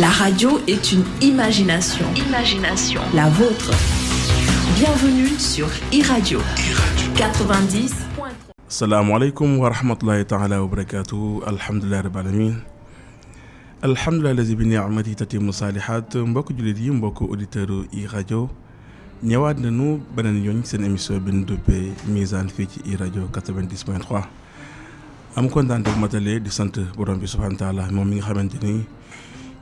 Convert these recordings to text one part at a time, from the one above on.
La radio est une imagination. Imagination. La vôtre. Bienvenue sur iRadio 90.3. Salaamaaleykum wa rahmatullahi taala wa barakatuh. Alhamdulillahi rabbil alamin. Alhamdulillahi lazi bi ni'mati tatimu salihat. Mbokk jullit yi, mbokk auditeurs iRadio ñëwaat nañu beneen yoon seen émission bi ñu duppee Mizane fii ci iRadio 90.3. am kontaan ak matale di sant borom bi subhanahu wa taala moom mi nga xamante ni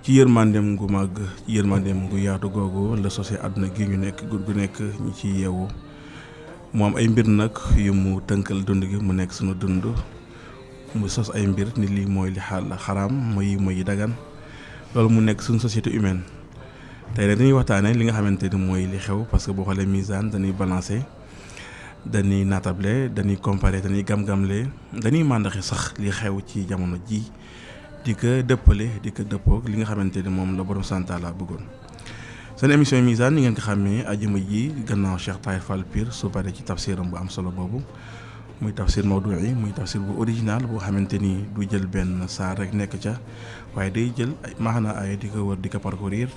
ci yërmandeem gu màgg ci yërmandeem gu yaatu googu la sosé àdduna gi ñu nekk gu nekk ñi ci yeewu mu am ay mbir nag yu mu tënkal dund gi mu nekk sunu dund mu sos ay mbir ni lii mooy li xaraam mooy yi dagan loolu mu nekk suñu société humaine tey nag dañuy waxtaanee li nga xamante ni mooy li xew parce que boo xoolee Mizane dañuy balancer dañuy naatable dañuy comparer dañuy gam-gamle dañuy màndaxe sax li xew ci jamono ji di ko dëppoog li nga xamante ni moom la borom santaala bëggoon. seen émission Mizane ni ngeen ko xàmmee ajuma ji gannaaw Cheikh Tahir Fall Pire su paree ci tafsiram bu am solo boobu muy tafsir mawdu'i muy tafsir bu original boo xamante ni du jël benn saar rek nekk ca waaye day jël maana ay di ko wër di ko parcourir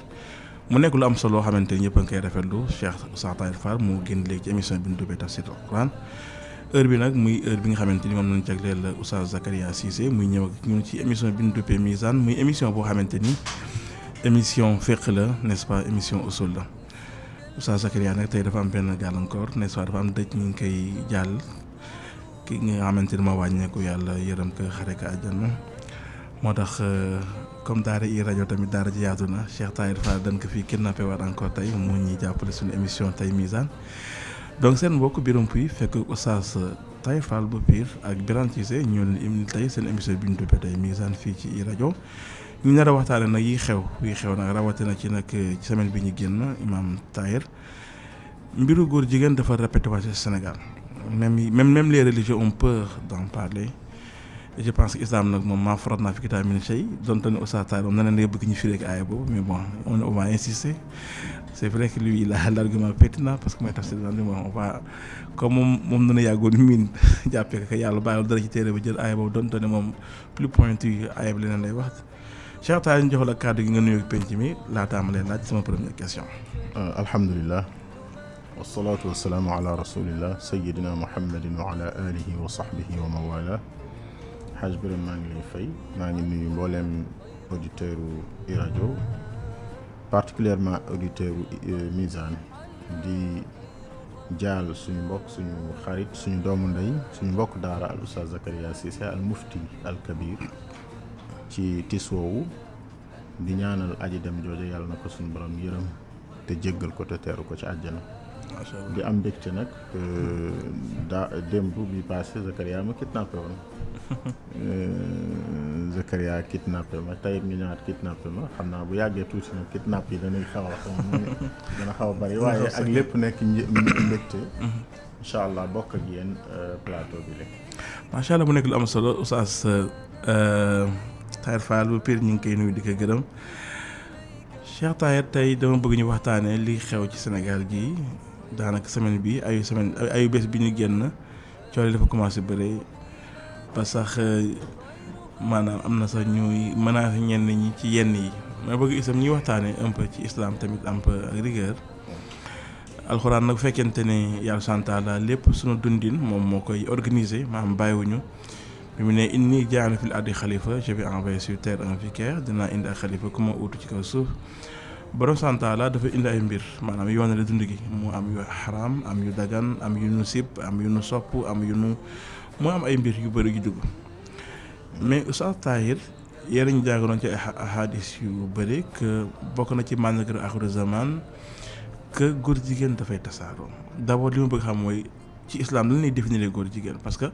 mu nekk lu am solo loo xamante ni ñëpp a ngi koy rafetlu Cheikh Tahir Fall mu génn léegi ci émission bi ñu dubbee tafsir Alquran heure bi nag muy heure bi nga xamante ni moom lañ jagleel Oustaz Zakaria Cissé muy ñëw ak ñun ci émission bi ñu duppee Mizane muy émission boo xamante ni émission fiqh la n'est-ce pas émission usul la Oustaz Zakaria nag tey dafa am benn gàllankoor n'est-ce pas dafa am dëj ñu ngi koy jàll ki nga xamante ni ma wàññeeku yàlla yërëm ko xare ko àjjana moo tax comme daara iRadio tamit daara ji yaatu na Cheikh Tahir Fall dañ ko fii kidnappé war encore tey moo ñuy jàppale suñu émission tey Mizane donc seen mbokk Biram Pouy fekk Oustaz Tahir Fall bu Pire ak Birane Cissé ñoo leen tey seen émission bi ñu duppee tey Mizane fii ci iRadio ñu nar a waxtaane nag yi xew nag rawatina ci nag ci semaine bi ñu génn Imam Tahir mbiru góor jigéen dafa répété waa ci Sénégal même les religieux ont peur d'en parler et je pense que islam nag moom maa farat naa fi kitaab min shay donte ne Oustaz Tahir moom na bëgg ñu firé ak aaya boobu mais bon on va insister. C'est vrai que lui il a l'argument pertinent parce que mooy tafsir on va comme moom dana yàggoon miin jàppee que yàlla bàyyiwul dara ci téere ba jël aaya boobu donte ne moom plus pointu aaya bi leneen lay wax Cheikh Tahir ñu jox la kàddu gi nga nuyoo penc mi laataa ma leen laaj sama première question. alhamdulilah wasalaatu wasalaamu ala rasulillah sayidina muhammadin wa ala alihi wa sahbihi wa mawala xaaj Birame maa ngi lay fay maa ngi nuyu mbooleem auditeur u iRadio particulièrement auditeur Mizane di jaal suñu mbokk suñu xarit suñu doomu ndey suñu mbokk daara al Oustaz Zakaria Cissé al mufti al kabir ci tis woowu di ñaanal aji dem jooju yàlla na ko suñu borom yërëm te jéggal ko te teeru ko ci àjjana di am mbégte nag démb bi passé Zakaria ma kidnappé woon Zakaria kidnappé ma tey mi ñaat kidnappé ma xam naa bu yàggee tuuti nag kidnapp yi dañuy xaw a bari waaye ak lépp nekk mbégte incha allah bokk ak yéen plateau bi léegi macha allah mu nekk lu am solo Oustaz Tahir Fall bu Pire ñu ngi koy nuyu di ko gërëm Cheikh Tahir tey dama bëgg ñu waxtaanee li xew ci Sénégal gi daanaka semaine bi ayu bés bi ñu génn coole dafa commencé bëre ba sax maanaam am na sax ñuy menacé ñenn ñi ci yenn yi ma bëgg isam ñuy waxtaanee un peu ci islam tamit un peu ak rigueur alxuraan nag bu fekkente ne yàlla santaala lépp sunu dundin moom moo koy organiser maanaam bàyyiwuñu bi mu ne inni jaalu fil ardi xalifa je vais envoyer sur terre un vicaire dinaa indi ak xalifa ku ma uutu ci kaw suuf borom santaala dafa indi ay mbir maanaam yoonale dund gi mu am yu xaraam am yu dagan am yu nu sib am yu nu sopp am yu nu mu am ay mbir yu bëri yu dugg mais Oustaz Tahir yéen ñu jàngaloon ci ay ahadis yu bëri que bokk na ci màndarga axiru zaman que góor jigéen dafay tasaaroo d'abord li ma bëgg xam mooy ci islam lan lay définir góor jigéen parce que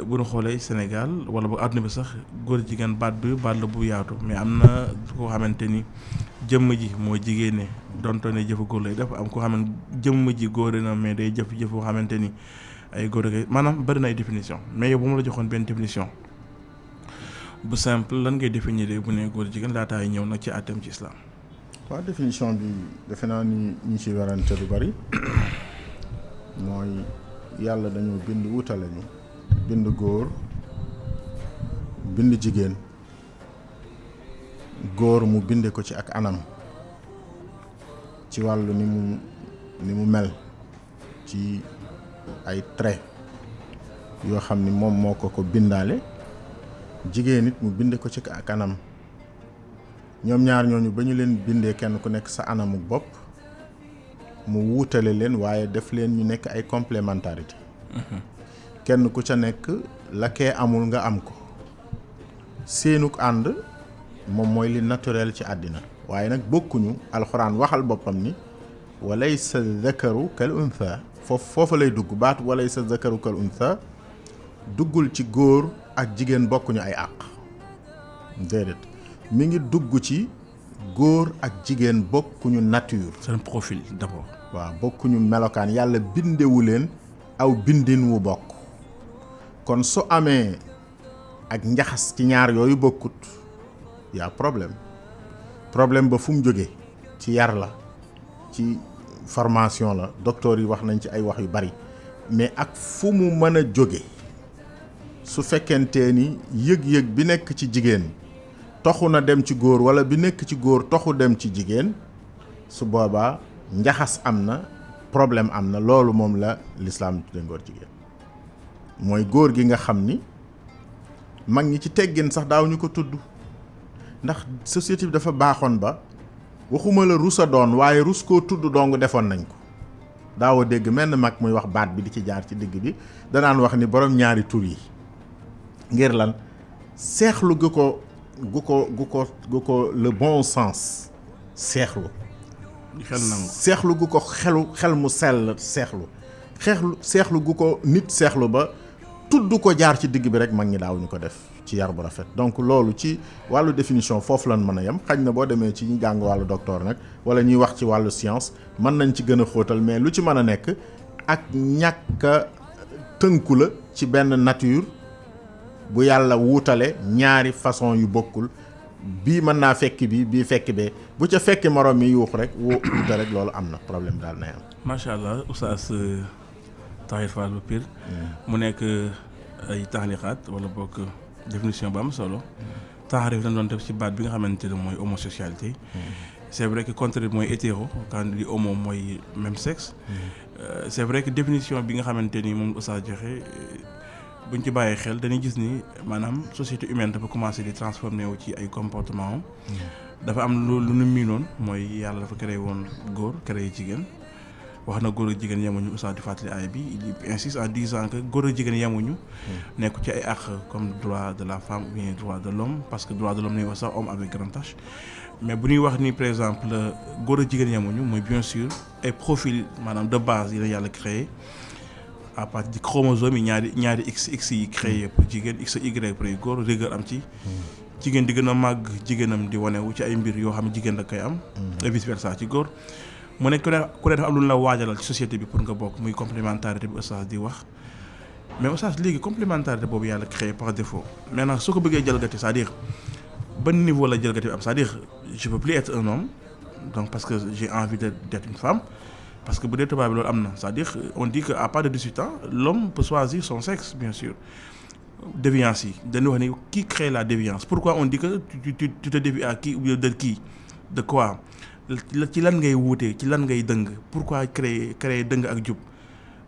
bu ñu xoolee Sénégal wala bu àdduna bi sax góor jigéen baat la bu yaatu mais am na koo xamante ni jëmm ji moo jigéene donte ne jëfu góor lay def am koo xam ne jëmm ji góor na mais day jëf boo xamante ni ay góor ak maanaam bëri na ay définition mais yow bu ma la joxoon benn définition bu simple lan ngay définir bu ne góor jigéen laataay ñëw nag ci àtteem ci islam. waaw définition bi defe naa ni ñi ci werante lu bari mooy yàlla dañoo bind wutale ñu bind góor bind jigéen góor mu binde ko ci ak anam ci wàllu ni mu mel ci ay trait yoo xam ni moom moo ko bindaale, jigéen it mu binde ko ci ak anam. ñoom ñaar ñooñu ba ñu leen bindee kenn ku nekk sa anamu bopp mu wuutale leen waaye def leen ñu nekk ay complémentarité. kenn ku ca nekk la kee amul nga am ko. seenuk ànd moom mooy li naturel ci àddina waaye nag bokkuñu. alxuraan waxal boppam ni walaysa zakaru kal untha foofa lay dugg baatu walaysa zakaru kal untha duggul ci góor ak jigéen bokkuñu ay àq déedéet mi ngi dugg ci góor ak jigéen bokkuñu nature. seen profil d'abord. waaw bokkuñu melokaan yàlla bindewu leen aw bindin wu bokk kon su amee ak njaxas ci ñaar yooyu bokkut yaa problème ba fu mu jógee ci yar la ci formation la docteur yi wax nañ ci ay wax yu bari mais ak fu mu mën a jóge su fekkentee ni yëg-yëg bi nekk ci jigéen toxu na dem ci góor wala bi nekk ci góor toxu dem ci jigéen su boobaa njaxas am na problème am na. loolu moom la lislaam tudde ngóor jigéen mooy góor gi nga xam ni mag ñi ci teggin sax daaw ñu ko tudd ndax société bi dafa baaxoon ba waxuma la rusa doon waaye rus koo tudd dong defoon nañ ko. daawoo dégg menn mag muy wax baat bi di ci jaar ci digg bi danaan wax ni borom ñaari tur yi ngir lan seexlu gu ko le bon sens seexlu seexlu gu ko xel mu sell seexlu gu ko nit seexlu ba tudd ko jaar ci digg bi rek mag ñi daaw ñu ko def ci yar bu rafet. donc loolu ci wàllu définition foofu lan mën a yem. xañ na boo demee ci ñu jàng wàllu docteur nag wala ñuy wax ci wàllu science mën nañ ci gën a xóotal mais lu ci mën a nekk ak ñàkk a tënku la ci benn nature bu yàlla wuutale ñaari façon yu bokkul bii mën naa fekk bii fekk bee bu ca fekki morom mi yuux rek wuute rek loolu am na problème daal nay am. macha allah Oustaz Tahir Fall bu Pire mu nekk ay taxliqaat wala bokk définition bu am solo. taarif dañ doon def ci baat bi nga xamante ne mooy homosexualité. c'est vrai que contraire mooy hétéro quand di homo mooy même sexe. c'est vrai que définition bi nga xamante ni moom Oustaz joxe buñ ci bàyyee xel dañuy gis ni maanaam société humaine dafa commencé di transformer wu ci ay comportement am. dafa am lu nu miinoon mooy yàlla dafa créé woon góor créé jigéen. wax na góor ak jigéen yemuñu Oustaz di fàttali aay bi il insiste en disant que góor ak jigéen yemuñu. nekk ci ay àq comme droit de la femme ou bien droit de l'homme parce que droit de l'homme nañu wax sax homme avec grand H. mais bu ñuy wax ni par exemple góor ak jigéen yemuñu mooy bien sûr ay profil maanaam de base yi la yàlla créé à partir du chromosome yi ñaari x yi créé pour jigéen x y pour ay góor rigueur am ci. jigéen di gën a màgg jigéenam di wanewu ci ay mbir yoo xam ne jigéen da koy am. et vice versa ci góor. mu nekk ku ne dafa am lu la waajalal ci société bi pour nga bokk muy complémentarité bi Oustaz di wax mais Oustaz léegi complémentarité boobu yàlla créé par défaut maintenant soo ko bëggee jalgati c'est-à-dire ban niveau la jalgati bi am c'est-à-dire je peux plus être un homme donc parce que j'ai envie d'être une femme parce que bu dee tubaab bi loolu am na c'est-à-dire on dit que à partir de 18 ans l'homme peut choisir son sexe bien sûr déviance yi dañuy wax ni qui crée la déviance pourquoi on dit que tu te dévies à qui ou de qui de quoi ci lan ngay wuutee ci lan ngay dëng pourquoi créer dëng ak jub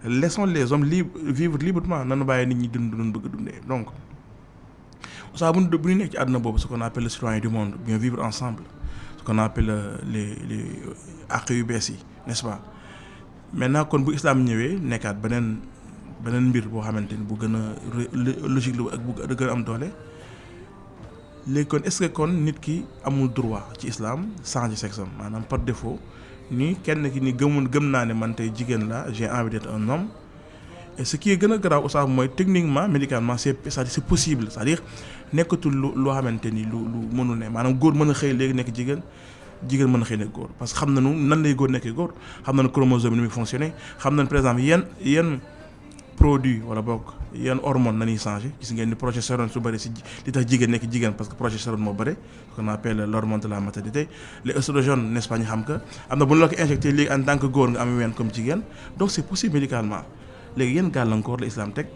laissons les hommes vivre librement nanu bàyyi nit ñi dund bëgg dundee donc ça bu ñu nekk ci àdduna boobu ce qu'on appelle le citoyen du monde bien vivre ensemble ce qu'on appelle les àq yu bees yi n'est-ce pas maintenant kon bu islam ñëwee nekkaat beneen mbir boo xamante ni bu gën a logique la ak bu gën a am doole léegi kon est-ce que kon nit ki amul droit ci islam changer sexe am maanaam par défaut ni kenn ki ni gëm naa ne man tey jigéen la j'ai envie d'être un homme et ce qui est gën a garaaw aussi mooy techniquement médicalement c'est possible c'est-à-dire nekkatul loo xamante ni lu mënul ne maanaam góor mën a xëy léegi nekk jigéen mën a xëy nekk góor parce que xam nañu nan lay góor nekkee góor xam nañu chromosome ni muy fonctionner xam nañu par exemple yenn produit wala bokk yenn hormone nañuy changé gis ngeen ni progestérone su bëri si li tax jigéen nekk jigéen parce que progestérone moo bëri ce qu'on appelle l'hormone de la maternité les oestrogènes n'est-ce pas ñu xam que am na bu ñu la ko injecté léegi en tant que góor nga am ween comme jigéen donc c'est possible médicalement léegi yenn gàllankoor la islam teg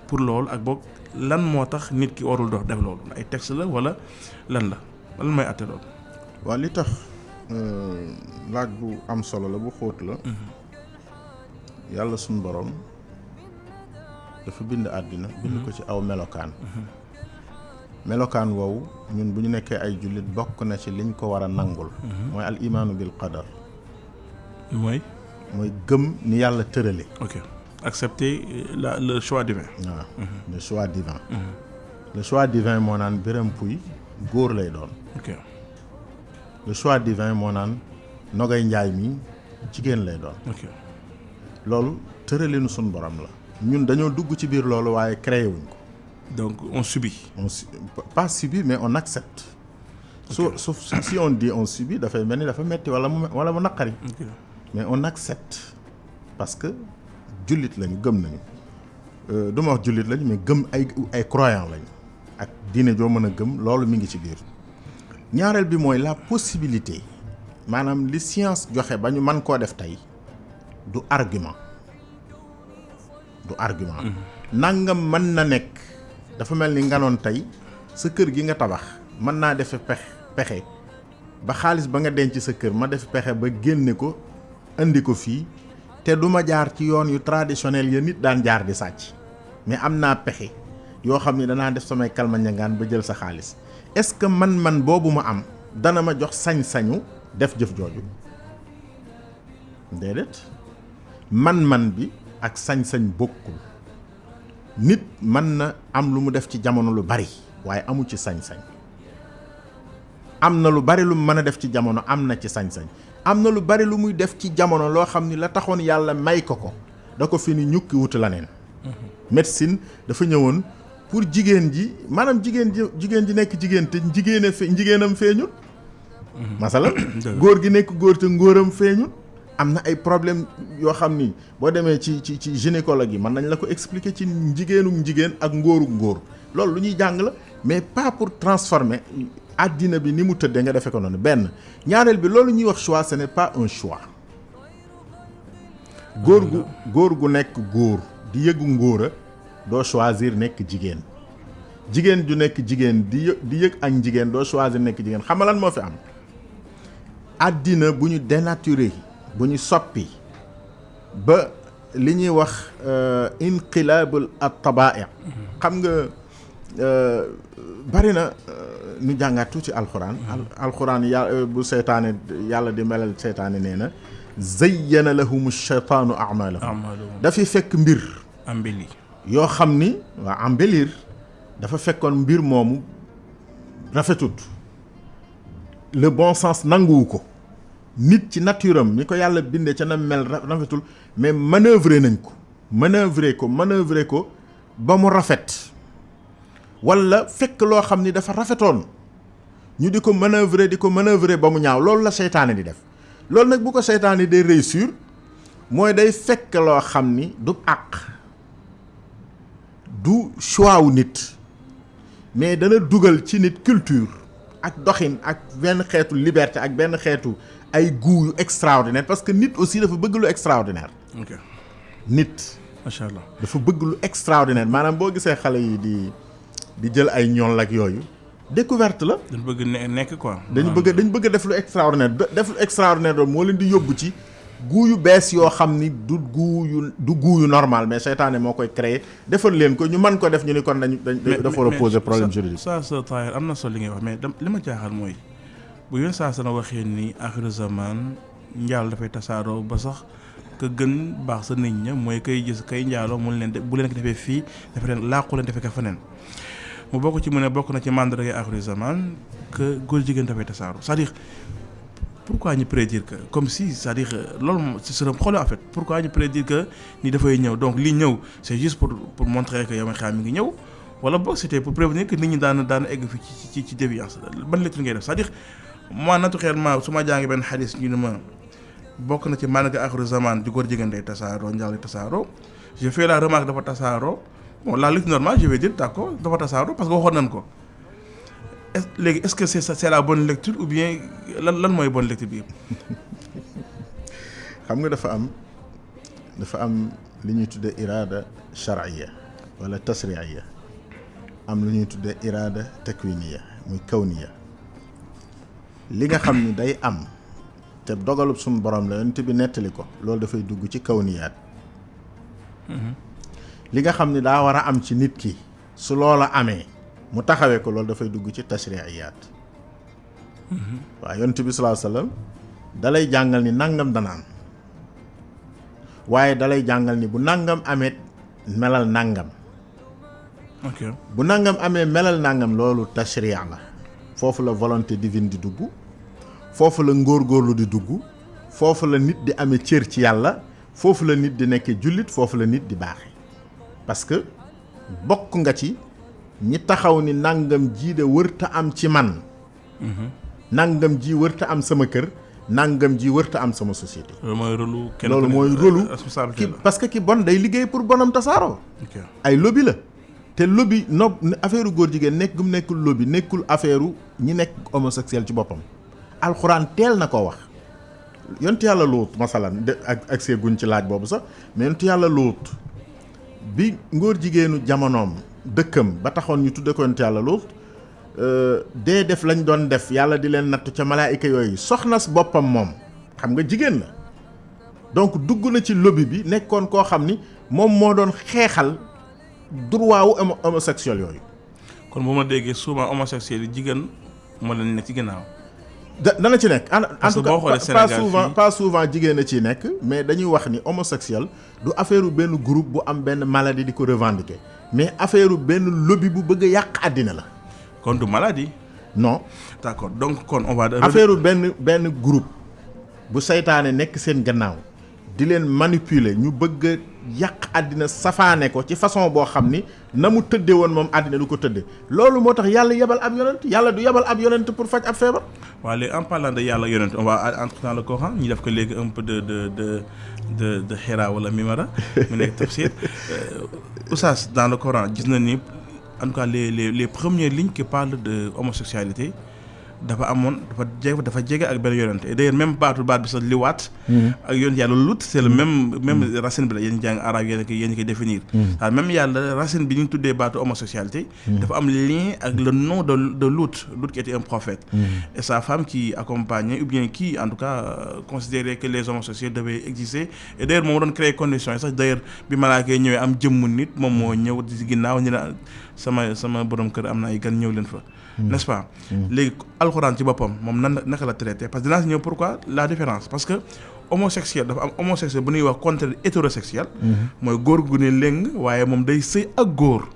pour loolu ak boog lan moo tax nit ki warul def loolu ay texte la wala lan mooy àtte loolu. waaw li tax laaj bu am solo la bu xóot la. yàlla suñu borom dafa bind àddina bind ko ci aw melokaan. melokaan woowu ñun bu ñu nekkee ay jullit bokk na ci liñ ko war a nangul. mooy al imaanu bil qadar. mooy gëm ni yàlla tërale. ok accepter le choix divin. waaw le choix divin. le choix divin moo naan Birame Pouye góor lay doon. ok le choix divin moo naan Nogay Njaay mi jigéen lay doon. ok loolu tëralinu suñ borom la. ñun dañoo dugg ci biir loolu waaye créé wuñ ko. donc on subit. Pas subit mais on accepte. Sauf si on dit on subit dafay mel ni dafa metti wala mu naqari. mais on accepte parce que jullit lañu gëm nañu. du ma wax jullit lañu mais gëm ay croyants lañu. ak diine joo mën a gëm loolu mi ngi ci biir. ñaareel bi mooy la possibilité maanaam li science joxe ba ñu mën koo def tey du argument. nangam mën na nekk. dafa mel ni nga noon tey sa kër gi nga tabax mën naa defe pexe ba xaalis ba nga denc sa kër ma def pexe ba génne ko indi ko fii te du ma jaar ci yoon yu traditionnel ya nit daan jaar di sàcc mais am naa pexe yoo xam ne danaa def samay kalma ñangaan ba jël sa xaalis est-ce que man boobu ma am dana ma jox sañ-sañu def jëf jooju déedéet man bi ak sañ-sañ bokkul. nit mën na am lu mu def ci jamono lu bari waaye amu ci sañ-sañ am na lu bari lu mu mën a def ci jamono am na ci sañ-sañ am na lu bari lu muy def ci jamono loo xam ni la taxoon yàlla may ko da ko fi ni ñukki wuti la neen. médecine dafa ñëwoon pour jigéen ji maanaam jigéen ji nekk jigéen te jigéenam feeñul. masala góor gi nekk góor te ngóoram feeñul. am na ay problème yoo xam ni boo demee ci gynécologue yi mën nañ la ko expliquer ci jigéen ak ngóor loolu lu ñuy jàng la mais pas pour transformer àddina bi ni mu tëddee nga defee ko noonu benn ñaareel bi loolu ñuy wax choix ce n'est pas un choix. góor gu nekk góor di yëgu ngóora doo choisir nekk jigéen ju nekk jigéen di yëg ak jigéen doo choisir nekk jigéen xam nga lan moo fi am àddina bu ñu dénaturé bu ñu soppi ba li ñuy wax inqilaabul at-tabaa'i xam nga bari na ñu jàngaat tuuti alxuraan. alxuraan bu seytaane yàlla di melal seytaane nee na zayyana lahumu shaytaanu a'maalahum dafay fekk mbir embellir yoo xam ni waa embellir dafa fekkoon mbir moomu rafetut le bon sens nanguwu ko nit ci nature am ni ko yàlla bindee ca na mel rafetul mais manœuvrer ko ba mu rafet wala fekk loo xam ni dafa rafetoon ñu di ko manœuvrer ba mu ñaaw loolu la seytaane di def loolu nag bu ko seytaane day réussir mooy day fekk loo xam ni du àq du choix wu nit mais dana dugal ci nit culture ak doxin ak benn xeetu liberté ak benn xeetu ay goût yu extraordinaire parce que nit aussi dafa bëgg lu extraordinaire. ok nit. macha allah dafa bëgg lu extraordinaire maanaam boo gisee xale yi di jël ay ñool ak yooyu découverte la. dañ bëgg nekk quoi. dañ bëgg def lu extraordinaire def lu extraordinaire doon moo leen di yóbbu ci goût yu bees yoo xam ni du goût yu normal mais seytaane moo koy créer defal leen ko ñu mën ko def ñu ni kon dafa war a poser problème juridique. ça Tahir am na solo li ngay wax mais li ma jaaxal mooy. bu yoon saa sana waxee ni axiru zaman njaalo dafay tasaaroo ba sax ka gën baax sa nit ña mooy kay gis kay njaaloo mu leen bu leen ko defee fii dafa leen làqu leen defee ka feneen mu bokk ci mu ne bokk na ci mandarga axiru zaman que góor jigéen dafay tasaaroo c'est-à-dire pourquoi ñu prédire que comme si c'est-à-dire loolu ce serait xoolal en fait pourquoi ñu prédire que ni dafay ñëw donc lii ñëw c'est juste pour montrer que yow ma xam mi ngi ñëw wala boog c'était pour prévenir que nit ñi daan egg fi ci déviance ban lecture ngay def c'est-à-dire moi naturellement su ma jàngi benn xadis ñu ne ma bokk na ci mandarga axiru zaman di góor jigéen day tasaaroo njaalo day tasaaroo je fais la remarque dafa tasaaroo bon la lecture normale je vais dire d'accord dafa tasaaroo parce que waxoon nañ ko léegi est-ce que c'est la bonne lecture ou bien lan mooy bonne lecture bi xam nga dafa am li ñuy tuddee iraada shar'iyya wala tasri'iyya am lu ñuy tuddee iraada takwiniyya muy kawniya li nga xam ni day am te dogalub suñu borom la yonent bi nettali ko loolu dafay dugg ci kawniyaat li nga xam ni daa war a am ci nit ki su loola amee mu taxawee ko loolu dafay dugg ci tashriiyaat waaw yonent bi sallallahu alayhi wasallam dalay jàngal ni nangam dana am waaye dalay jàngal ni bu nangam amee melal nangam bu nangam amee melal nangam loolu tashrii la foofu la volonté divine di dugg foofu la ngóorgóorlu di dugg foofu la nit di amee cër ci yàlla foofu la nit di nekkee jullit foofu la nit di baaxe parce que bokk nga ci ñi taxaw ni nangam jii de wërta am ci man nangam ji wërta am sama kër nangam ji wërta am sama société loolu mooy rôlu parce que ki bon day liggéey pour bonam tasaaroo ay lobby la te lobby affaire góor jigéen nekk gum nekkul lobby nekkul affaire ñi nekk homosexuel ci boppam alxuraan teel na ko wax yontu yàlla Luut masalan ak see guñ ci laaj boobu sax mais yontu yàlla Luut bi ngóor jigéenu jamonoom dëkkam ba taxoon ñu tudde ko yontu yàlla Luut dee def lañ doon def yàlla di leen nattu ca malaayika yooyu soxnas boppam moom xam nga jigéen la donc dugg na ci lobby bi nekkoon koo xam ni moom moo doon xeexal droit wu homosexuel yooyu. kon bu ma déggee souvent homosexuel yi jigéen moo leen nekk ci ginnaaw. dana ci nekk en tout cas pas souvent jigéen a ciy nekk mais dañuy wax ni homosexuel du affaire benn groupe bu am benn maladie di ko revendiquer mais affaire benn lobby bu bëgg a yàq àddina la. kon du maladie. non. d'accord donc kon on va. affaire benn groupe bu saytaane nekk seen gannaaw di leen manipuler ñu bëgg a yàq àddina safaane ko ci façon boo xam ni na mu tëddee woon moom àddina du ko tëddee loolu moo tax yàlla yebal ab yonent yàlla du yebal ab yonent pour faj ab feebar. waaw léegi en parlant de yàlla yonent on va entrer dans le Coran ñu def ko léegi un peu de Hira wala Mimara mu nekk tafsir Oustaz dans le Coran gis na ni en tout cas les premières lignes qui parlent de homosexualité dafa jege ak benn yonent et d'ailleurs même baat bi sax liwaat ak yonent yàlla Lut c'est le même racine bi la yéen jàng arabe yéen koy définir waaw même yàlla racine bi ñu tuddee baatu homosexualité dafa am lien ak le nom de Lut qui était un prophète et sa femme qui accompagnait ou bien qui en tout cas considérait que les homosexuels devaient exister et d'ailleurs moom doon créer conditions yi sax d'ailleurs bi malaaka yi ñëwee am jëmmu nit moom moo ñëw di ginnaaw ñu ne sama borom kër am na ay gan ñëw leen fa n'est-ce pas léegi alxuraan ci boppam moom naka la traité parce que dinaa si ñëw pourquoi la différence parce que homosexuel dafa am homosexuel bu ñuy wax contre hétérosexuel mooy góor gu ne léng waaye moom day sëy ak góor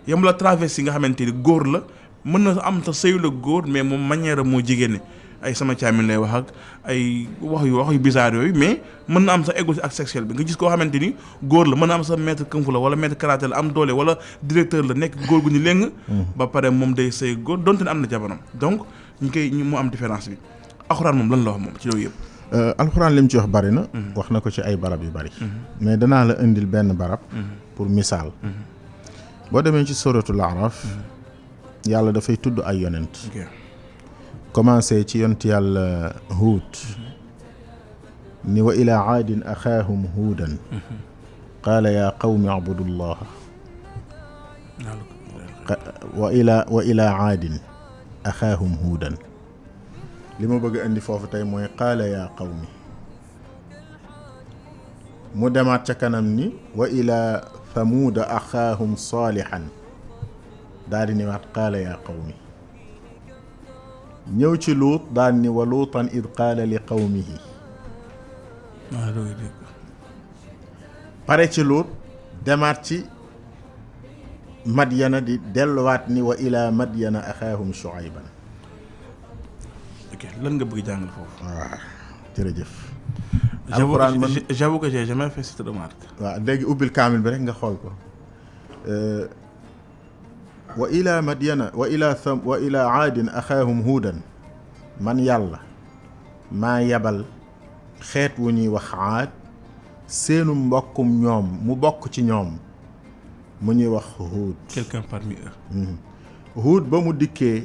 yam la travesti nga xamante ni góor la mën na am ta sëyu la góor mais moom manière moo jigéen ay sama caamin lay wax ak ay wax yu bizarre yooyu mais mën na am sa égo ak sexuel bi nga gis koo xamante ni góor la mën na am sa maître kung fu la wala maître karaté la am doole wala directeur la nekk góor gu ñu léng ba pare moom day sëy góor donte ne am na jabaram donc mu am différence bi alxuraan moom lan la wax moom ci loolu yëpp alxuraan li mu ci wax bari na wax na ko ci ay barab yu bari mais danaa la indil benn barab pour misaal boo demee ci suratul Araf yàlla dafay tudd ay yonent commencé ci yonent yàlla Huud ni wa ila aadin axaahum huudan qaala yaa qawmi abudu llaha wa ila aadin axaahum huudan li ma bëgg a indi foofu tey mooy qaala yaa qawmi mu demaat ca kanam ni wa ila thamuuda axaahum saalihan daal di niwaat qaala yaa qawmi ñëw ci luut daan ni wa luutan id qaala li qawmihi pare ci luut demaat ci madyana di delluwaat ni wa ila madyana axaahum shuayban ok lan nga bëgg jàngal foofu waaw jërëjëf j'avoue que j'ai jamais fait cette remarque waaw léegi ubbil kaamil bi rek nga xool ko wa ila madyana wa ila aadin axaahum huudan man yàlla maa yebal xeet wu ñuy wax aad seenu mbokkum ñoom mu bokk ci ñoom mu ñuy wax huud quelqu'un parmi eux huud ba mu dikkee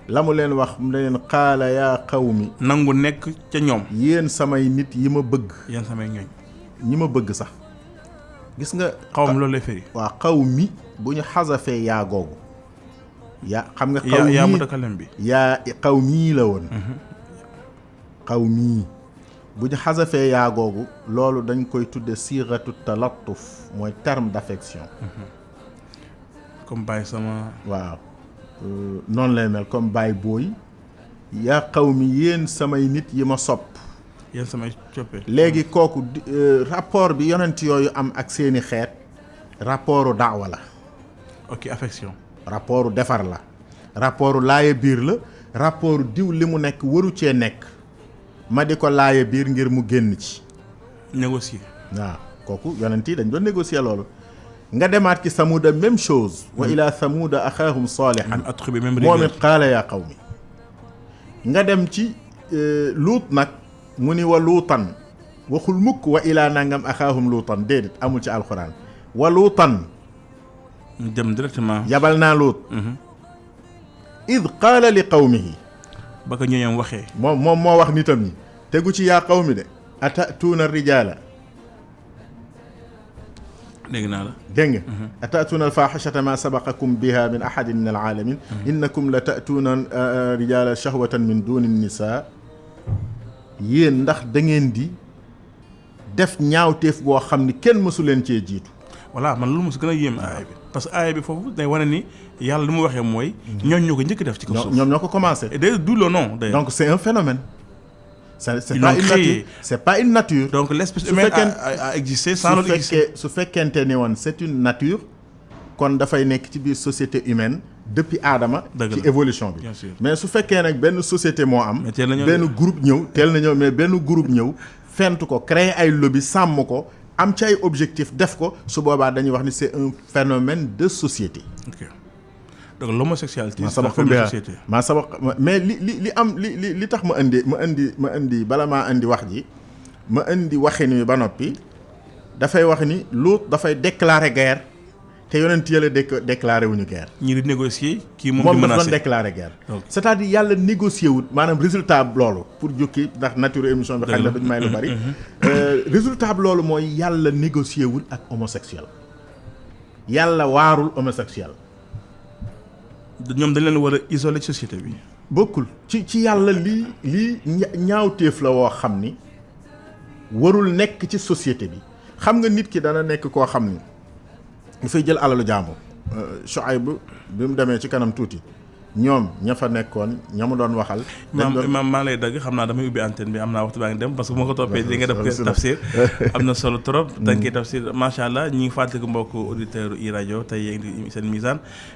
la mu leen wax mu leen qaala yaa qawmi nangu nekk ca ñoom yéen samay nit yi ma bëgg yéen samay ñooñ ñi ma bëgg sax gis nga xawam loolu lay firi waa qawmi bu ñu xasafee yaa googu yaa xam nga yaa mutakallim bi yaa qawmi la woon qawmi bu ñu xasafee yaa googu loolu dañ koy tudde sighatu talattuf mooy terme d'affection comme Baye sama waaw noonu lay mel comme Baye booy yaa qawmi yéen samay nit yi ma sopp yéen samay coppe léegi kooku rapport bi yonent yooyu am ak seeni xeet rapportu daawa la ok affection rapportu defar la rapportu laaye biir la rapportu diw li mu nekk waru cee nekk ma di ko laaye biir ngir mu génn ci négocier waaw kooku yonent yi dañ doon négocier loolu nga demaat ci samuuda même chose wa ila samuuda axaahum saalihan moom it qaala yaa qawmi nga dem ci luut nag mu ni wa luutan waxul mukk wa ilaa nangam axaahum luutan déedéet amul ci alxuraan wa luutan dem directement yabal naa luut id qaala li qawmihi ba ko ñooñam waxee moom moo wax nitam ñi tegu ci yaa qawmi de atatuuna rijaala dégg naa la dégg nga atatuuna alfaxishata ma sabaqakum biha min ahadin min alaalamin innakum la tatuuna rijaala shahwatan min duni nisa yéen ndax da ngeen di def ñaawteef boo xam ni kenn mësu leen cee jiitu voilà man loolu mos gën a yéem aaya bi parce que aaya bi foofu day wane ni yàlla lu mu waxee mooy ñooñ ñoo ko njëkk def ci kaw suuf ñoom ñoo ko commencé et d'ailleurs d'où le nom d'ailleurs. donc c'est un phénomène c'est pas une nature c'est pas une nature donc l'espèce humaine a existé sans loolu exister su fekkente ni woon c'est une nature kon dafay nekk ci biir société humaine depuis aadama ci évolution bi mais su fekkee nag benn société moo am benn groupe ñëw teel na ñëw mais benn groupe ñëw fent ko créer ay lobby sàmm ko am ci ay objectif def ko su boobaa dañuy wax ni c'est un phénomène de société ok donc l'homosexualité c'est un phénomène de société maa sabaq mais li am li tax ma indi bala maa indi wax ji ma indi waxin wi ba noppi dafay wax ni Luut dafay déclarer guerre te yonent yële déclaré wuñu guerre. ñi di négocier kii moom di menacé doon déclaré guerre. c'est-à-dire yàlla négocié wut maanaam résultat loolu pour jukki ndax nature émission bi xëy na duñ may lu bari. résultat loolu mooy yàlla négocié wut ak homosexuel. yàlla waarul homosexuel. ñoom dañ leen war a isoler ci société bi. bokkul ci yàlla lii ñaawteef la woo xam ni warul nekk ci société bi xam nga nit ki dana nekk koo xam ni. dafay jël alalu jàmbur Shuayb bi mu demee ci kanam tuuti ñoom ña fa nekkoon ña mu doon waxal. imaam maa lay dagg xam naa damay ubbi antenne bi am naa waxtu baa ngi dem parce que bu ma ko toppee di nga def tafsir am na solo trop tànkee tafsir macha allah ñi ngi fàttaliku mbokk auditeur i rajo tey yéen di seen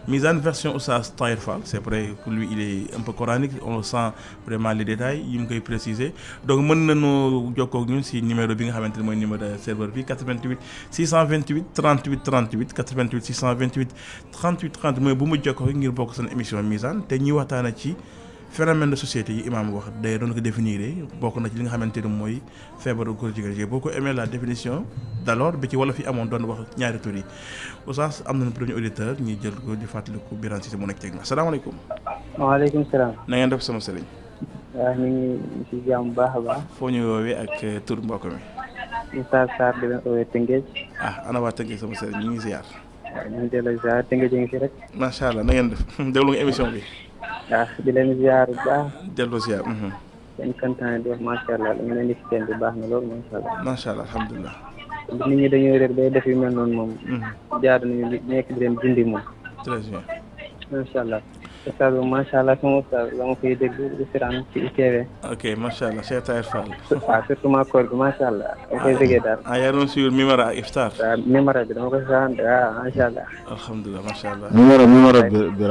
Mizane version Oustaz Tahir Fall c'est vrai que lui il est un peu coranique on sent vraiment les détails yi mu koy préciser donc mën nañu jokkoo ak ñun si numéro bi nga xamante ne mooy numéro de serveur bi 88 628 38 38 88 628 38 30 mooy bu mu jokkoo ngir bokk seen émission Mizane te ñuy waxtaana ci phénomène de société yi imaam wax day doon ko définir bokk na ci li nga xamante ne mooy feebaru góor jigéen boo ko aimé la définition d'alors bi ci wala fi amoon doon wax ñaari tur yi Oustaz am nañu premier auditeur ñuy jël ko di fàttaliku Birane Cissé mu nekk teg na asalaamaaleykum. waaleykum salaam. na ngeen def sama sëriñ. waaw ñu ngi si jàmm bu baax a baax. foo ñu woowee ak tur mbokk mi. Oustaz Sarr di leen woowee Tëngéej. ana waa Tëngéej sama sëriñ ñu ngi ziar. waaw ñu ngi delloo ziar Tëngéej ñu ngi fi rek. macha allah na ngeen def déglu nga émission bi. waaw di leen ziar bu baax. delloo ziar. seen kontaan di wax macha allah li nga leen di si bi baax na loolu macha allah. macha allah alhamdulilah. nit ñi dañuy réer day def yu mel noonu moom. jaar nañu nekk di leen dindi moom. très bien. macha allah. Oustaz boobu macha allah sama Oustaz la ma koy déglu di siraan ci ITV. ok macha allah Cheikh Tahir Fall. waaw surtout ma koor bi macha allah. dama koy déggee daal. yaa doon suivre Mimara ak Iftar. waaw Mimara bi dama koy siraan waaw macha allah. alhamdulilah macha allah. Mimara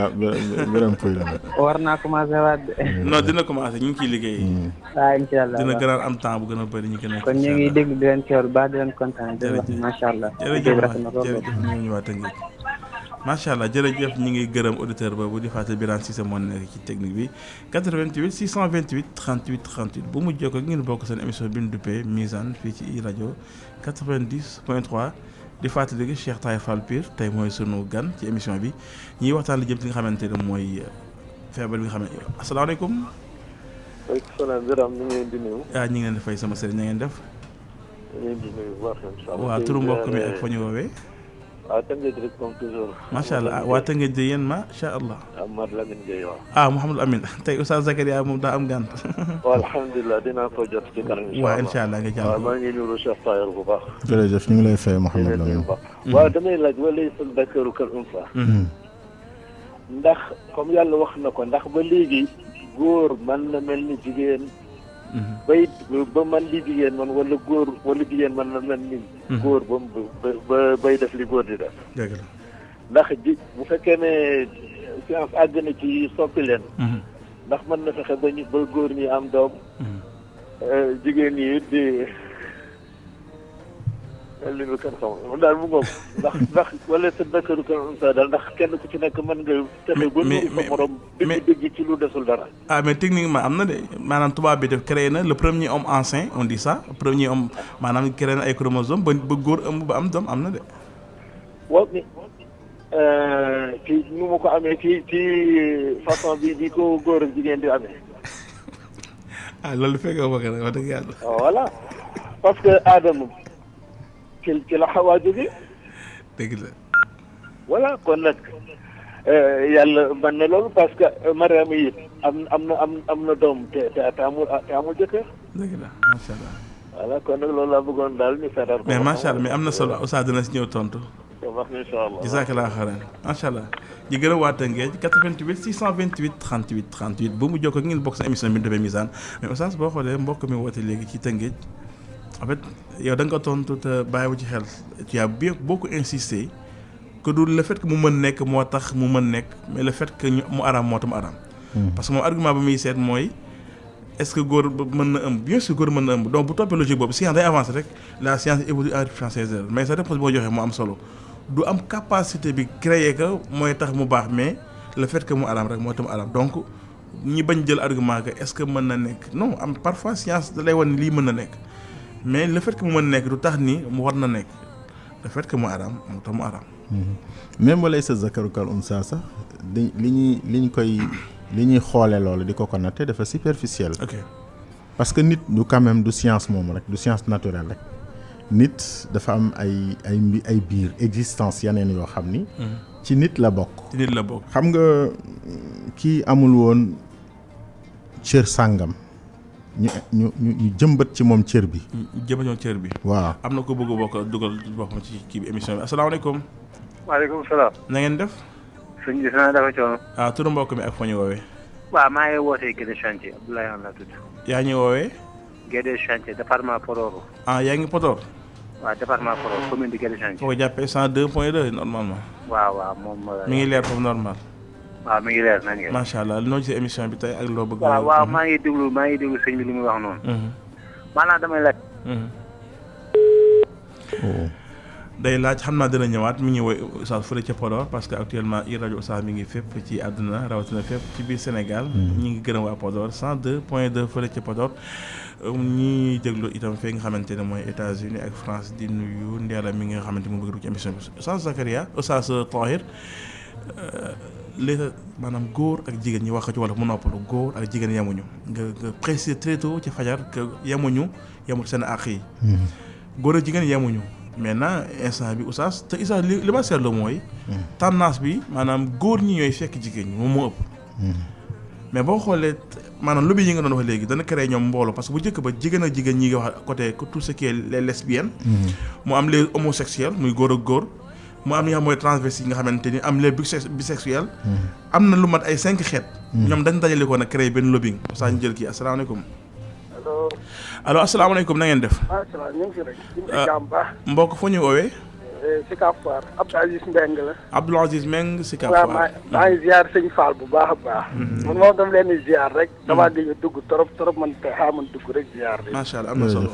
Birame Pouy la. war naa commencé waat de. non dina commencé ñu ngi ciy liggéey. waaw incha allah dina gën a am temps bu gën a bëri ñu gën a. kon ñu ngi déglu di leen teewlu baax di leen kontaan di leen wax macha allah. jërëjëf ñu ñu waa Tëngéej macha allah jërëjëf ñi ngi gërëm auditeur boobu di fàttali Birane Cissé moo nekk ci technique bi 88 628 38 38 bu mu jokkoo ngeen bokk seen émission bi ñu duppee Mizane fii ci rajo 90.3 di fàttali que Cheikh Tahir Fall Pire tey mooy sunu gan ci émission bi ñuy waxtaan li jëm ci nga xamante ne mooy feebar bi nga xam ne asalaamaaleykum. waaleykum salaam Birame ñu ngi leen di nuyu. ñu ngi leen di fay sama sëriñ na ngeen def. ñu ngi leen di nuyu bu baax incha allah. waaw turu mbokk mi ak fa ñu woowee. waaw Tëngéej rek comme toujours. macha allah waa Tëngéej de yéen macha allah. Amar Lamine Gueye waaw. Mouhamadou Amine tey Oustaz Zakaria moom daa am gànt. waaw alhamdulilah dinaa ko jot ci kanam. waaw incha allah nga jàll. waaw maa ngi nuyu Cheikh Tayer bu baax. jërëjëf ñu ngi lay fay Mouhamadou Lamine. waaw damay laaj wala sul dakaru kal unsa. ndax comme yàlla wax na ko ndax ba léegi góor mën na mel ni jigéen. bay ba man li jigéen man wala góor wala jigéen man na mel ni góor ba bay def li góor di def. dëgg la ndax bu fekkee ne science àgg na ci soppi leen. ndax mën na fexe ba góor ñi am doom. jigéen ñi it di li mu kenn xamul daal mu ngoog ndax wala sa dakaru kan unsa daal ndax kenn ku ci nekk mën nga fexe ba nuyu sa morom dëgg ci lu desul dara. mais techniquement am na de maanaam tubaab bi def créé na le premier homme enceint on dit ça premier homme maanaam créé na ay chromosomes ba góor ëmb ba am doom am na de. waaw mais ci nu mu ko amee ci façon bi ko góor ak jigéen di amee. loolu fekkee wax rek wax dëgg yàlla. voilà parce que Adama ci la Xawaa jóge. dëgg la. voilà kon nag yàlla mën na loolu parce que Mariama it am na doom te amul jëkkër. dëgg la macha allah. voilà kon nag loolu laa bëggoon daal ñu seetal ko. mais macha allah mais am na solo Oustaz dina si ñëw tontu. wax incha allah jazakallah xayran macha allah di gërëm waa Tëngéej 88 628 38 38 bu mu jokkoo ngeen bokk sa émission bi defee misaan mais Oustaz boo xoolee mbokk mi woote léegi ci Tëngéej en fait yow da nga ko tontu te bàyyiwu ci xel tu as bien beaucoup insisté que du le fait que mu mën nekk moo tax mu mën nekk mais le fait que mu araam moo tax mu araam. parce que moom argument ba muy seet mooy est-ce que góor mën na ëmb bien sûr góor mën na ëmb donc bu toppee logique boobu science day avancer rek la science évolue en répliquant ses erreurs mais sa réponse boo joxee moo am solo. du am capacité bi créer que mooy tax mu baax mais le fait que mu araam rek moo tax mu araam donc ñi bañ jël argument que est-ce que mën na nekk non am parfois science da lay wan ni lii mën na nekk mais le fait que mu mën nekk du tax ni mu war na nekk le fait que mu araam moo tax mu araam. même wala sa zakaru kal unsa sax li ñuy xoole loolu di ko natte dafa superficiel. ok parce que nit du quand même du science moom rek du science naturelle rek. nit dafa am ay biir existence yeneen yoo xam ni. ci nit la bokk. ci nit la bokk. xam nga kii amul woon cër sàngam ñu jëmbat ci moom cër bi. jëmbat moom cër bi. waaw am na ko bëgg a bokk dugal bokk ma ci kii bi émission bi asalaamaaleykum. maaleykum salaam. na ngeen def. sëñ bi naa dafa coono. turu mbokk mi ak fa ñu woowee. waaw maa ngi wootee Guédé chantier Abdoulaye Anne la tudd. yaa ñu woowee. Guédé chantier département Podor. yaa ngi Podor. waaw département Podor commune de Guédé chantier. foo ko jàppee 102.2 normalement. waaw moom. mi ngi leer foofu normal. waaw mi ngi leer nañ ngeen. macha allah noo gisee émission bi tey ak loo bëgg. waaw maa ngi déglu sëñ bi li muy wax noonu. maanaam damay laaj. day laaj xam naa dina ñëwaat mi ngi woy Oustaz fële ca Podor parce que actuellement rajo Oustaz mi ngi fépp ci àdduna rawatina fépp ci biir Sénégal. ñi ngi gërëm waa Podor 102.2 fële ca Podor. ñi déglu itam fee nga xamante ne mooy États-Unis ak France di nuyu Ndéla mi nga xamante mu bëgg dugg ci émission bi Oustaz Zakaria Oustaz Tahir léegi maanaam góor ak jigéen ñi wax ko ci wolof mu noppalu góor ak jigéen yemuñu nga préciser très tôt ci fajar que yemul seen àq yi. góor ak jigéen yemuñu. maintenant instant bi Oustaz te Oustaz li ma seetlu mooy. tendance bi maanaam góor ñi ñooy fekk jigéen ñi moom moo ëpp. mais boo xoolee maanaam lobby yi nga doon wax léegi dana créer ñoom mbooloo parce que bu njëkk ba jigéen ak jigéen ñi nga wax côté tout ce qui est les lesbiennes. mu am les homosexuels muy góor ak góor. mu am ñi nga xam mooy transvestis yi nga xamante ni am les bisexuels. am na lu mat ay 5 xeet. ñoom dañ dajale ko nag créer benn lobbying Oustaz ñu jël kii asalaamaaleykum. allo asalaamaaleykum na ngeen def. ñu ngi fi rek. ñu ngi si jàmm baax. mbokk fu ñu woowee. Sicap Foire Abdou Aziz Mbeng la. Abdou Aziz Mbeng Sicap Foire. waaw maa ngi ziar sëñ Fall bu baax a baax. man moom dama leen di ziar rek. damaa di dugg trop man te xaaral dugg rek ziar leen. macha allah am na solo.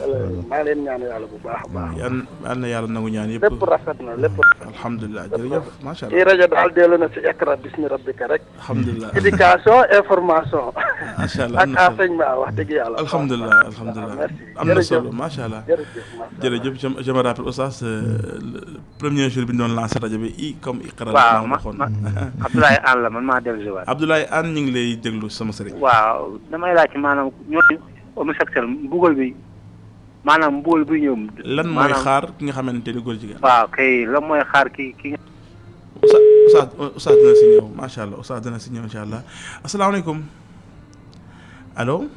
maa leen ñaan yàlla bu baax a baax. yal na yàlla nangu ñaan yëpp. lépp rafet na lépp. alhamdulilah jërëjëf macha allah. kii rajo daal dellu na si écran bismi rabbika rek. alhamdulilah éducation information. macha allah ak enseignement wax dëgg yàlla. alhamdulilah am na solo macha allah. jërëjëf je me rappelle Oustaz premier jour bi ñu doon lancé rajo bi comme Iqra. waaw Abdoulaye Anne la man maa dellu si waat. Abdoulaye Anne ñu ngi lay déglu sama sëriñ. waaw damay laaj maanaam ñooñu homosexuel mbugal bi maanaam mbool bu ñëw. lan mooy xaar ki nga xamante ni góor jigéen. waaw kay lan mooy xaar ki. Oustaz dina si ñëw macha allah Oustaz dina si ñëw incha allah asalaamaaleykum allo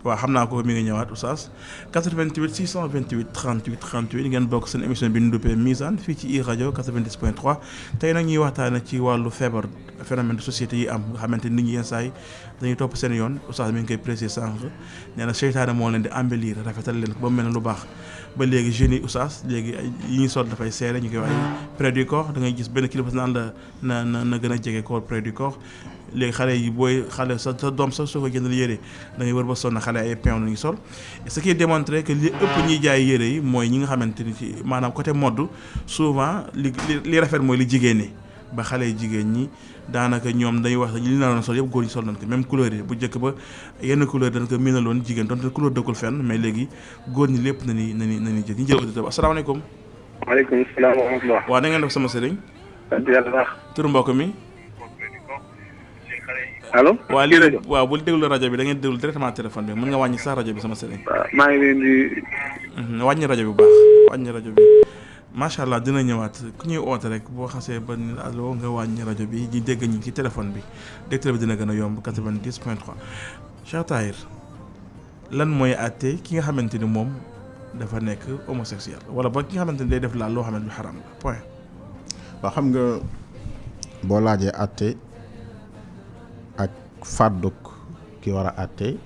waaw xam naa ko mi ngi ñëwaat Oustaz 88 628 38 38 ngeen bokk seen émission bi ñu duppee Mizane fii ci iRadio 90.3 tey nag ñuy waxtaane ci wàllu feebar phénomène de société yi am nga xamante nit ñi yenn saa yi dañuy topp seen yoon Oustaz mi ngi koy préciser sànq nee na seytaane moo leen di embellir rafetal leen ko ba mu mel ne lu baax ba léegi jeunes yi Oustaz léegi yi ñuy sol dafay seere ñu koy wax près du corps da ngay gis benn kilifa naan la na gën a jege corps près du corps léegi xale yi booy xale sa doom sax soo ko jëndal yére da ngay wër ba sonn xale ay pion la ñuy sol ce qui est démontré que li ëpp ñuy jaay yére yi mooy ñi nga xamante ni ci maanaam côté mode souvent li rafet mooy li jigéen ñi ba xale yi jigéen ñi daanaka ñoom dañuy wax li na doon sol yëpp góor ñi sol nañ ko même couleur yi bu njëkk ba yenn couleur dañ ko miinaloon jigéen donte couleur dëkkul fenn mais léegi góor ñi lépp nañu jël ñu jël auditeur ba asalaamaaleykum. waaleykum salaam wa rahmatulah. waaw da ngeen def sama sëriñ. sant yàlla baax. turu mbokk mi. allo. waaw lii waaw bul déglu rajo bi da ngeen déglu directement téléphone bi mën nga wàññi sax rajo bi sama sëriñ. waaw maa ngi leen di. wàññi rajo bi bu baax wàññi rajo bi. macha allah dina ñëwaat ku ñuy oote rek boo xasee ba ni allo nga wàññi rajo bi ñu dégg ñi ci téléphone bi directeur bi dina gën a yomb 90.3 Cheikh Tahir lan mooy àtte ki nga xamante ni moom dafa nekk homosexuel wala ba ki nga xamante ni day def laal loo xamante lu xaram la point. waaw xam nga boo laajee àtte ak fàdduk ki war a àtte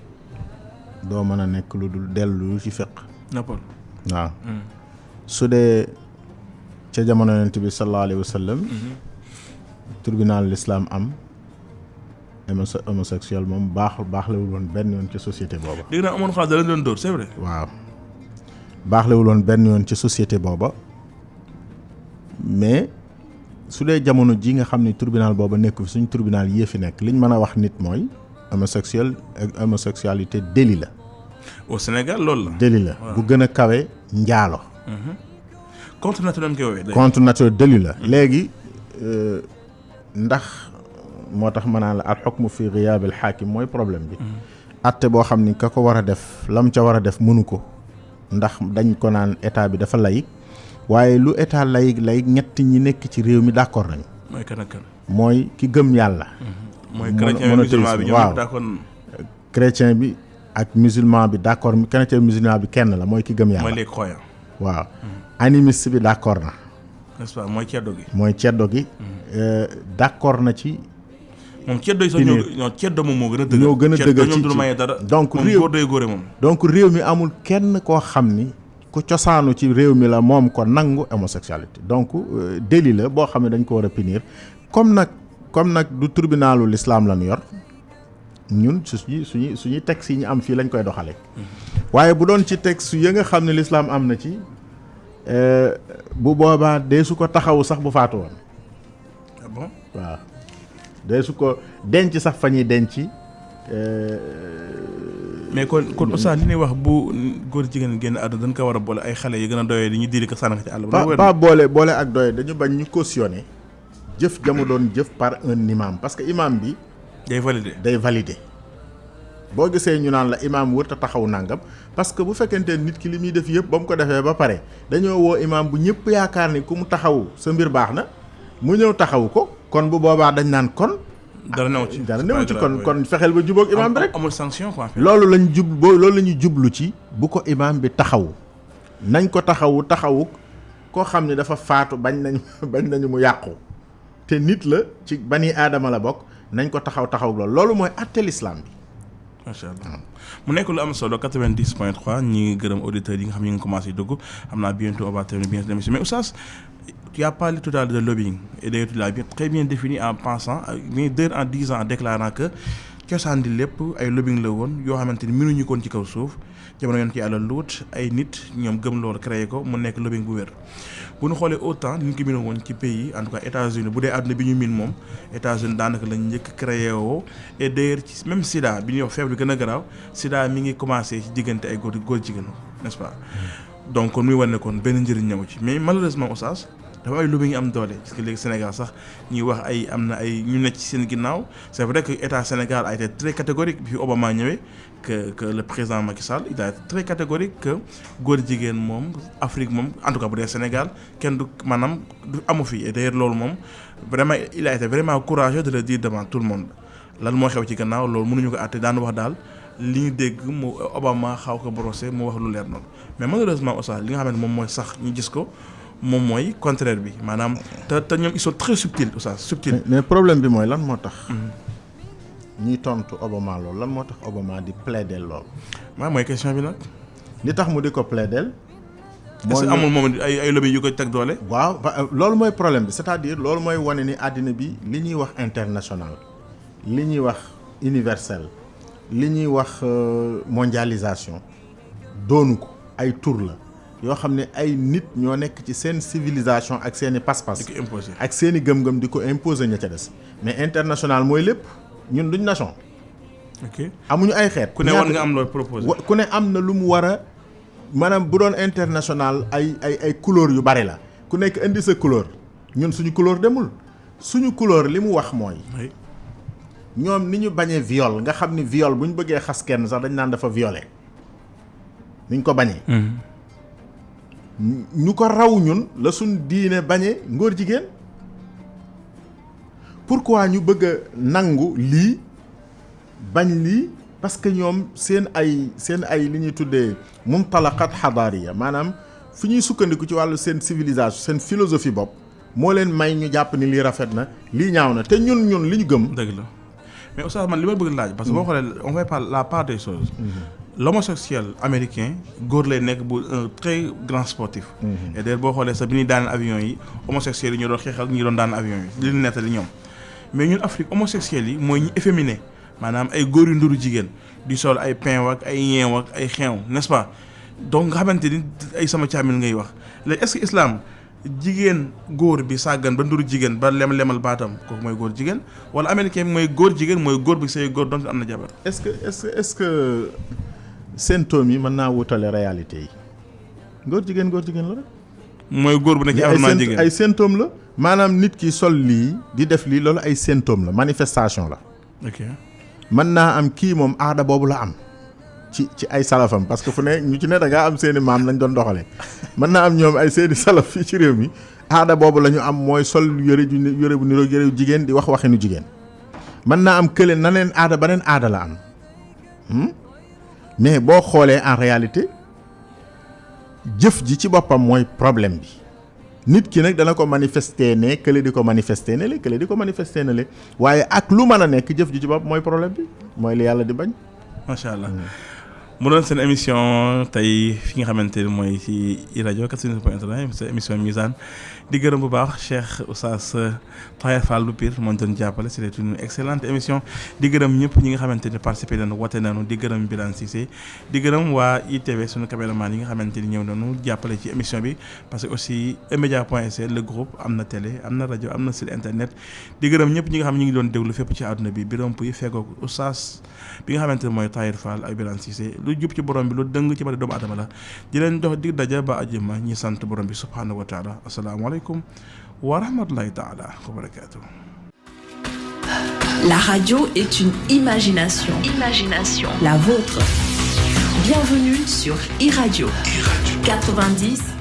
doo mën a nekk lu dul dellu ci fiq. Napol waaw su dee. ca jamono yonent bi sallallahu alayhi wa sallam tribunal l'islam am homosexuel moom baaxlewul woon benn yoon ci société booba. dégg naa amoon xaalis da leen doon dóor c'est vrai. waaw baaxlewul woon benn yoon ci société booba mais su dee jamono ji nga xam ne tribunal booba nekku fi suñ tribunal yee fi nekk liñ mën a wax nit mooy homosexualité délit la. au Sénégal loolu la. délit la bu gën a kawe njaalo. contre nature lañ koy woowee. contre nature délit la léegi ndax moo tax ma naan la al xukmu fi ghiyaabil xaakim mooy problème bi. atte boo xam ni ka ko war a def lam ca war a def mënu ko ndax dañ ko naan état bi dafa laïque waaye lu état laïque ñett ñi nekk ci réew mi d'accord nañu. mooy kan ak kan. mooy ki gëm yàlla. mooy chrétien musulman bi ñoom d'accord. chrétien bi ak musulman bi d'accord chrétien musulman bi kenn la mooy ki gëm yàlla. mooy les croyants. waaw animiste bi d'accord na. n'est-ce pas mooy ceddo gi. mooy ceddo gi. d'accord na ci. moom ceddo yi sax ñoo ceddo moom moo gën a dëgër. ñoo gën a dëgër ñoom du maye dara. donc réew góor day góore moom. donc réew mi amul kenn koo xam ni ku cosaanu ci réew mi la moom ko nangu homosexualité donc délit la boo xam ne dañ ko war a punir comme nag du tribunalu l'islam la ñu yor ñun suñuy texte yi ñu am fii lañ koy doxalee. waaye bu doon ci texte ya nga xam ne l'islam am na ci bu boobaa dee su ko taxawu sax bu faatu woon. ah bon waaw dee su ko denc sax fa ñuy denc. mais kon Oustaz li ñuy wax bu góor jigéen génn àdduna dañ ko war a boole ay xale yi gën a doyee di ñu diri ko sànq ci àll ba. pas boole ak doyee dañu bañ ñu cautionner jëf jamu doon jëf par un imam parce que imam bi. day valider. boo gisee ñu naan la imam wër ta taxaw nangam parce que bu fekkente nit ki li muy def yëpp ba mu ko defee ba pare dañoo woo imam bu ñëpp yaakaar ni ku mu taxaw sa mbir baax na mu ñëw taxaw ko kon bu boobaa dañ naan kon. dara newu ci kon fexeel ba jubóog imam bi rek. amul sanction quoi. loolu la ñu jublu ci bu ko imam bi taxawu nañ ko taxawu koo xam ne dafa faatu bañ nañu mu yàqu te nit la ci bani aadama la bokk nañ ko taxaw loolu mooy àtte l'islam bi. macha allah mu nekk lu am solo 90.3 ñi ngi gërëm auditeurs yi nga xam ne ñu ngi commencé dugg xam naa bientôt on va terminer bien l'émission mais Oustaz tu as parlé tout à l'heure de lobbying et d'ailleurs tu l'as très bien défini en pensant bien en disant en déclarant que cosaan di lépp ay lobbying la woon yoo xamante ni mënuñu koon ci kaw suuf jamono yoon ci yàlla luut ay nit ñoom gëm loolu créé ko mu nekk lobbying bu wér bu ñu xoolee autant ni ñu ko mënoon woon ci pays en tout cas États-Unis bu dee àdduna bi ñu miin moom États-Unis daanaka lañ njëkk créé woo et d'ailleurs ci même sida bi ñuy wax feebar bi gën a garaaw sida mi ngi commencé ci diggante ay góor jigéen n'est-ce pas donc muy wane kon benn njëriñ ñëw ci mais malheureusement Oustaz dafa ay lobby ngi am doole parce que léegi Sénégal sax ñuy wax ay am na ay ñu nekk ci seen ginnaaw c'est vrai que état Sénégal a été très catégorique bi fi Obama ñëwee que le président Macky Sall il a été très catégorique que góor jigéen moom Afrique moom en tout cas bu dee Sénégal kenn du maanaam du amu fi et d'ailleurs loolu moom vraiment il a été vraiment courageux de le dire devant tout le monde lan moo xew ci gannaaw loolu mënuñu ko àtte daan wax daal li ñu dégg mu Obama xaw ko brosser mu wax lu leer noonu mais malheureusement aussi li nga xamante moom mooy sax ñu gis ko moom mooy contraire bi maanaam te ñoom ils sont très subtils aussi subtil. mais problème bi mooy lan moo tax. ñuy tontu Obama loolu lan moo tax Obama di plaider loolu. waaw mooy question bi nag. li tax mu di ko plaider. est-ce que amul moom ay lobby yu ko teg doole. waaw loolu mooy problème bi c'est-à-dire loolu mooy wane ni àddina bi li ñuy wax international li ñuy wax universel li ñuy wax mondialisation doonu ko ay tur la yoo xam ne ay nit ñoo nekk ci seen civilisation ak seen i pas-pas di ko imposer ak seen i gëm-gëm di ko imposer ña ca des mais international mooy lépp ñun duñ nation. ok amuñu ay xeet. ku ne war nga am looy proposer. ku ne am na lu mu war a maanaam bu doon international ay couleur yu bari la ku nekk indi sa couleur ñun suñu couleur demul suñu couleur li mu wax mooy. ñoom ni ñu bañee viol nga xam ni viol bu ñu bëggee xas kenn sax dañ naan dafa violé ni ñu ko bañee. ñu ko raw ñun la suñ diine bañee ngóor jigéen pourquoi ñu bëgg a nangu lii bañ lii parce que ñoom seen ay li ñuy tuddee muntalaqat xadaariya maanaam fi ñuy sukkandiku ci wàllu seen civilisation seen philosophie bopp moo leen may ñu jàpp ni lii rafet na lii ñaaw na te ñun li ñu gëm. dëgg la mais Oustaz man li ma bëgg laaj parce que boo xoolee on fait pas la part des choses. L'homosexuel américain góor lay nekk bu un très grand sportif. et d'ailleurs boo xoolee sax bi ñuy daan avion yi homosexuels yi ñoo doon xeexal ñi doon daan avion yi li ñu nettali ñoom mais ñun Afrique homosexuels yi mooy ñi efféminé maanaam ay góor yu nduru jigéen di sol ay pain ak ay ñeew ak ay xeew n'est-ce pas donc nga xamante ni ay sama caamin ngay wax léegi est-ce que islam jigéen góor bi sàggan ba nduru jigéen ba lemal baatam kooku mooy góor jigéen wala américain bi mooy góor jigéen mooy góor bi say góor donte am na jabar. est-ce que symptômes yi mën naa wutale réalité yi góor jigéen la rek. mooy góor bu nekk ci environnement jigéen ay symptômes la maanaam nit ki sol lii di def lii loolu ay symptômes la manifestation la. ok mën naa am kii moom aada boobu la am ci ay salafam parce que fu ne ñu ci ne da ngaa am seeni maam lañ doon doxalee mën naa am ñoom ay seeni salaf fii ci réew mi aada boobu la ñu am mooy sol yëre bu niroog yëre jigéen di wax waxinu jigéen mën naa am kële beneen aada la am mais boo xoolee en réalité jëf ji ci boppam mooy problème bi nit ki nag dana ko manifester ne kële di ko manifester ne le kële di ko manifester ne le waaye ak lu mën a nekk jëf ji ci bopp mooy problème bi mooy li yàlla di bañ. macha allah mu doon seen émission tey fi nga xamante ne mooy ci rajo 89.1 sa émission Mizane di gërëm bu baax Cheikh Oustaz Tahir Fall lu Pire moo doon jàppale c'était une excellente émission di gërëm ñëpp ñi nga xamante ne participé nañu woote nañu di gërëm Bilane Cissé di gërëm waa ITV suñu caméraman yi nga xamante ni ñëw nañu jàppale ci émission bi parce que aussi eMédia.sn le groupe am na télé am na rajo am na site internet di gërëm ñëpp ñi nga xam ñu ngi doon déglu fépp ci àdduna bi Biram Puy feggoog Oustaz bi nga xamante ne mooy Tahir Fall ak Bilane Cissé lu jub ci borom bi lu dëng ci bari doomu adama la di leen dox dig daja ba ajjuma ñi sant borom bi subhanahu wa taala asalaamaaleykum wa rahmatullahi taala wa barakatuh. La radio est une imagination. La vôtre. Bienvenue sur iRadio 90.1.